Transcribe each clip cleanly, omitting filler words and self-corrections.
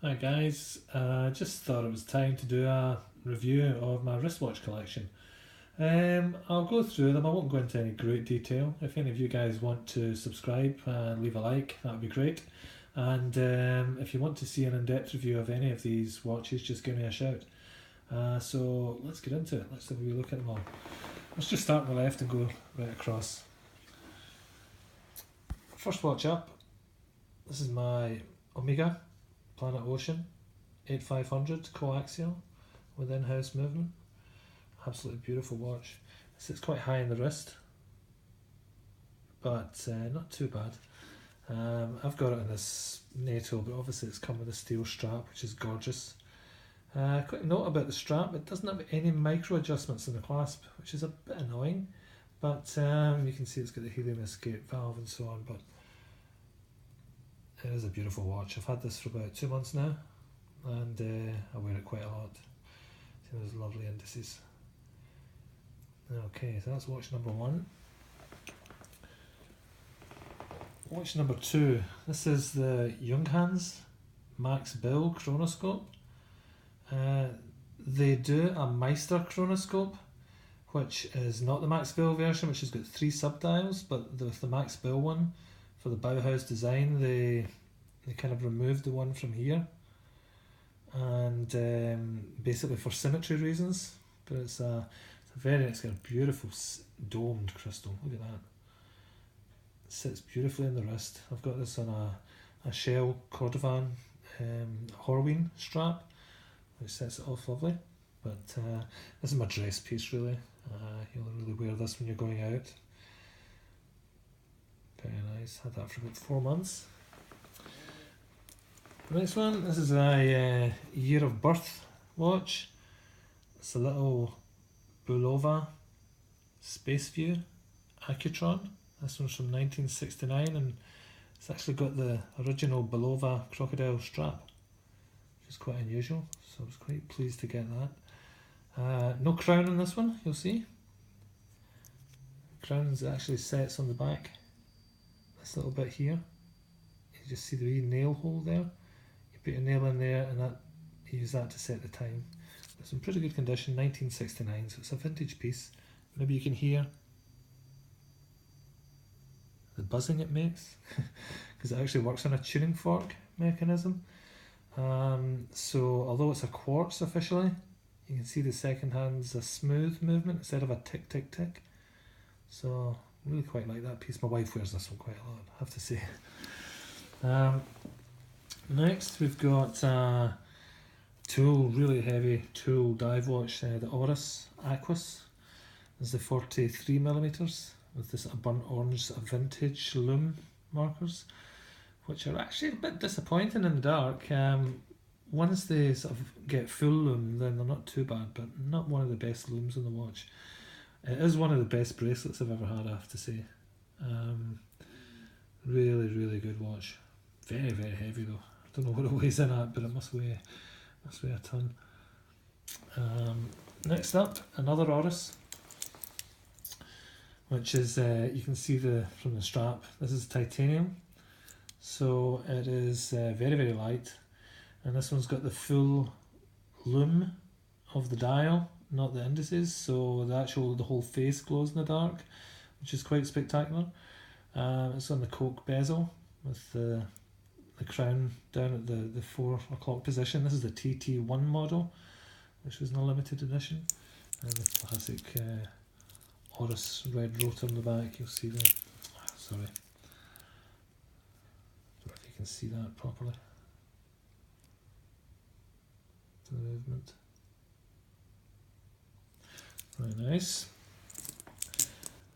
Hi guys, just thought it was time to do a review of my wristwatch collection. I'll go through them, I won't go into any great detail. If any of you guys want to subscribe and leave a like, that would be great. And if you want to see an in-depth review of any of these watches, just give me a shout. So let's get into it, let's have a wee look at them all. Let's just start on the left and go right across. First watch up, this is my Omega Planet Ocean 8500 coaxial with in-house movement. Absolutely beautiful watch. It sits quite high in the wrist, but not too bad. I've got it in this NATO, but obviously it's come with a steel strap, which is gorgeous. Quick note about the strap, it doesn't have any micro adjustments in the clasp, which is a bit annoying, but you can see it's got the helium escape valve and so on, but it is a beautiful watch. I've had this for about 2 months now, and I wear it quite a lot. See those lovely indices. Okay, so that's watch number one. Watch number two. This is the Junghans Max Bill chronoscope. They do a Meister chronoscope, which is not the Max Bill version, which has got 3 subdials, but with the Max Bill one, for the Bauhaus design, they kind of removed the one from here, and basically for symmetry reasons. But it's got a beautiful domed crystal. Look at that. It sits beautifully in the wrist. I've got this on a Shell Cordovan Horween strap, which sets it off lovely. But this is my dress piece really. You'll really wear this when you're going out. Very nice. Had that for about 4 months. The next one, this is a year of birth watch. It's a little Bulova Space View Accutron. This one's from 1969, and it's actually got the original Bulova crocodile strap, which is quite unusual, so I was quite pleased to get that. No crown on this one, you'll see. Crown's actually sets on the back. This little bit here, you just see the wee nail hole there. You put your nail in there, and you use that to set the time. It's in pretty good condition, 1969, so it's a vintage piece. Maybe you can hear the buzzing it makes, because it actually works on a tuning fork mechanism. So although it's a quartz officially, you can see the second hand's a smooth movement instead of a tick tick tick. So really quite like that piece. My wife wears this one quite a lot, I have to say. Next we've got tool, really heavy tool dive watch, the Oris Aquas. This is the 43mm with this burnt orange vintage lume markers, which are actually a bit disappointing in the dark. Once they sort of get full lume, then they're not too bad, but not one of the best lumes on the watch. It is one of the best bracelets I've ever had, I have to say. Really, really good watch. Very, very heavy though. I don't know what it weighs in at, but it must weigh a ton. Next up, another Oris, which is, you can see from the strap, this is titanium. So it is very, very light. And this one's got the full lume of the dial, not the indices, so the whole face glows in the dark, which is quite spectacular. It's on the Coke bezel with the crown down at the 4 o'clock position. This is the TT1 model, which was in a limited edition, and the classic Oris red rotor on the back. You'll see there. Sorry, don't know if you can see that properly. The movement. Very nice.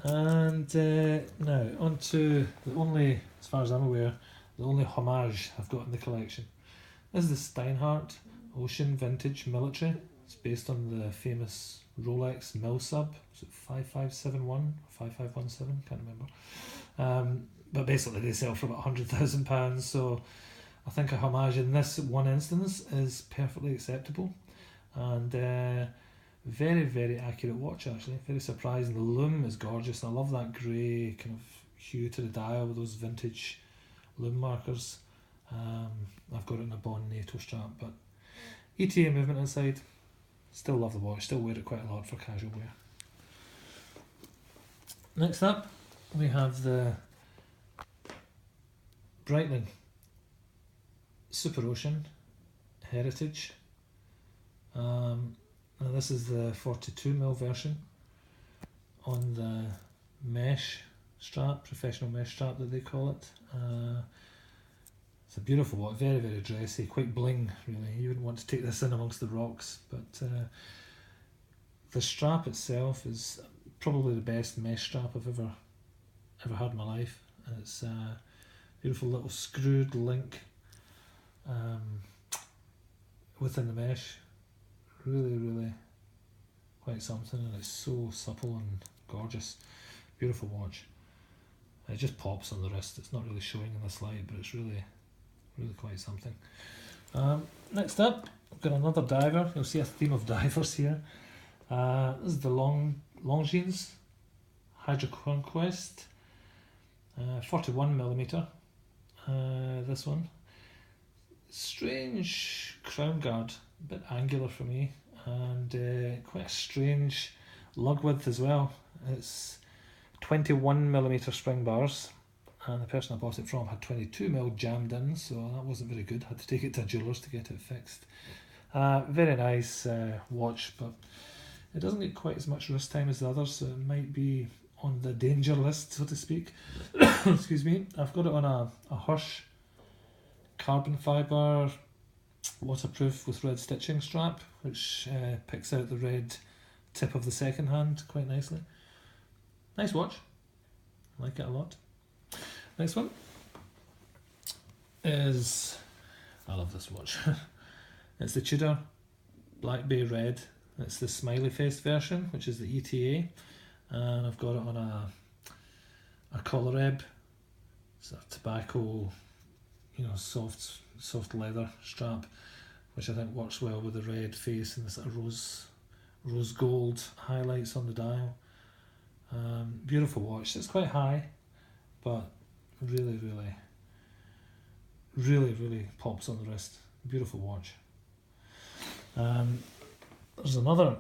And now on to the only, as far as I'm aware, the only homage I've got in the collection. This is the Steinhardt Ocean Vintage Military. It's based on the famous Rolex Milsub. Was it 5571 or 5517? Can't remember. But basically they sell for about £100,000, so I think a homage in this one instance is perfectly acceptable. And very, very accurate watch actually. Very surprising. The lume is gorgeous. I love that grey kind of hue to the dial with those vintage lume markers. I've got it in a Bond NATO strap, but ETA movement inside. Still love the watch, still wear it quite a lot for casual wear. Next up, we have the Breitling Super Ocean Heritage. Now this is the 42mm version on the mesh strap, professional mesh strap that they call it. It's a beautiful watch, very, very dressy, quite bling really. You wouldn't want to take this in amongst the rocks, but the strap itself is probably the best mesh strap I've ever had in my life. It's a beautiful little screwed link within the mesh. Really, really quite something, and it's so supple and gorgeous. Beautiful watch. It just pops on the wrist. It's not really showing in this light, but it's really, really quite something. Next up, we've got another diver. You'll see a theme of divers here. This is the Longines Hydro Conquest, 41mm. This one. Strange crown guard, a bit angular for me, and quite a strange lug width as well. It's 21mm spring bars, and the person I bought it from had 22mm jammed in, so that wasn't very good. Had to take it to a jeweller's to get it fixed. Very nice watch, but it doesn't get quite as much wrist time as the others, so it might be on the danger list, so to speak. Excuse me. I've got it on a Hirsch carbon fibre waterproof with red stitching strap, which picks out the red tip of the second hand quite nicely. Nice watch, I like it a lot. Next one is, I love this watch. It's the Tudor Black Bay Red. It's the smiley faced version, which is the ETA, and I've got it on a collar ebb, sort of tobacco, soft leather strap, which I think works well with the red face and the sort of rose gold highlights on the dial. Beautiful watch. It's quite high, but really, really, really, really pops on the wrist. Beautiful watch. There's another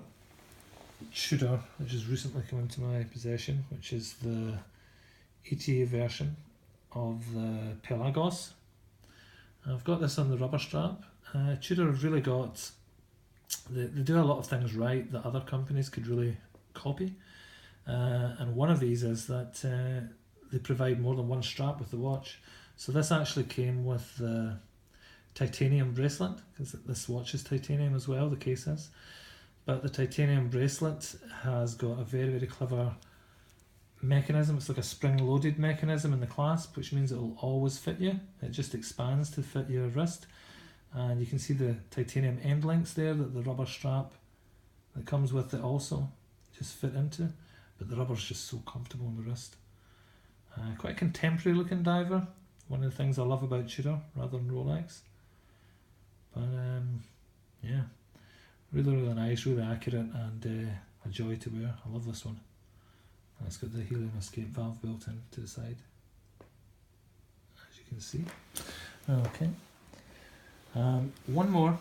Tudor which has recently come into my possession, which is the ETA version of the Pelagos. I've got this on the rubber strap. Tudor have really got, they do a lot of things right that other companies could really copy, and one of these is that they provide more than one strap with the watch. So this actually came with the titanium bracelet, because this watch is titanium as well, the case is. But the titanium bracelet has got a very, very clever mechanism. It's like a spring-loaded mechanism in the clasp, which means it will always fit you. It just expands to fit your wrist, and you can see the titanium end links there that the rubber strap that comes with it also just fit into, but the rubber's just so comfortable on the wrist. Quite a contemporary looking diver, one of the things I love about Tudor rather than Rolex. But yeah, really, really nice, really accurate, and a joy to wear. I love this one. And it's got the helium escape valve built in to the side, as you can see. Okay. One more.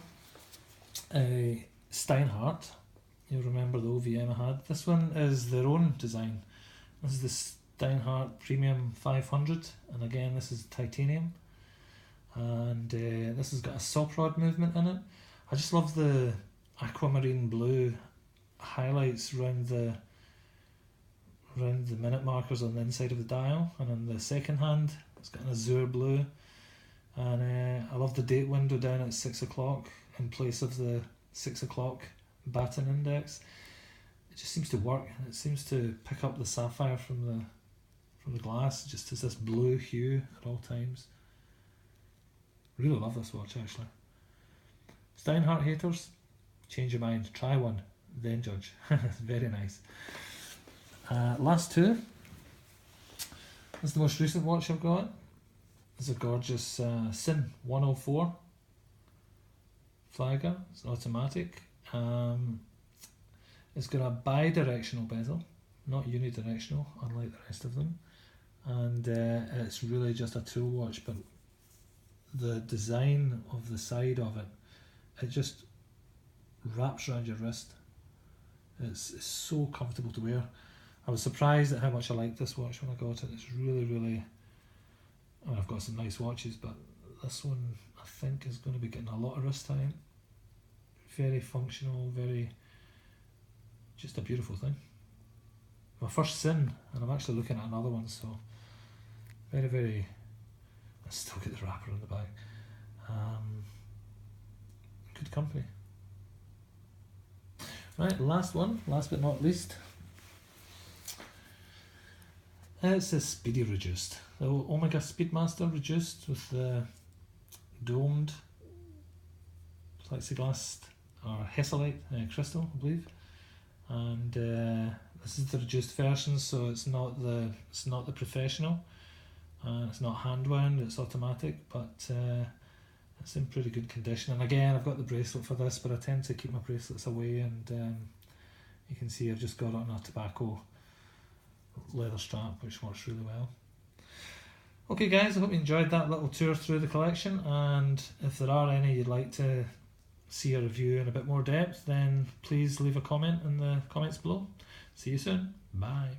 Steinhardt. You'll remember the OVM I had. This one is their own design. This is the Steinhardt Premium 500, and again this is titanium. And this has got a sock rod movement in it. I just love the aquamarine blue highlights around the minute markers on the inside of the dial, and on the second hand it's got an azure blue, and I love the date window down at 6 o'clock in place of the 6 o'clock baton index. It just seems to work, and it seems to pick up the sapphire from the glass. It just has this blue hue at all times. Really love this watch actually. Steinhardt haters, change your mind, try one, then judge. Very nice. Last two. This is the most recent watch I've got. It's a gorgeous Sin 104 flagger. It's automatic. It's got a bi-directional bezel, not unidirectional, unlike the rest of them. And it's really just a tool watch, but the design of the side of it, it just wraps around your wrist. It's so comfortable to wear. I was surprised at how much I liked this watch when I got it. It's really, really, I mean, I've got some nice watches, but this one I think is going to be getting a lot of wrist time. Very functional, very, just a beautiful thing. My first sin, and I'm actually looking at another one, so very, very, I still get the wrapper on the back. Good company. Right, last one, last but not least. It's a Speedy Reduced. The Omega Speedmaster Reduced with the domed plexiglass or Hesselite crystal, I believe. And this is the reduced version, so it's not the professional. It's not hand wound, it's automatic, but it's in pretty good condition. And again, I've got the bracelet for this, but I tend to keep my bracelets away, and you can see I've just got it on a tobacco leather strap, which works really well. Okay guys, I hope you enjoyed that little tour through the collection, and if there are any you'd like to see a review in a bit more depth, then please leave a comment in the comments below. See you soon. Bye.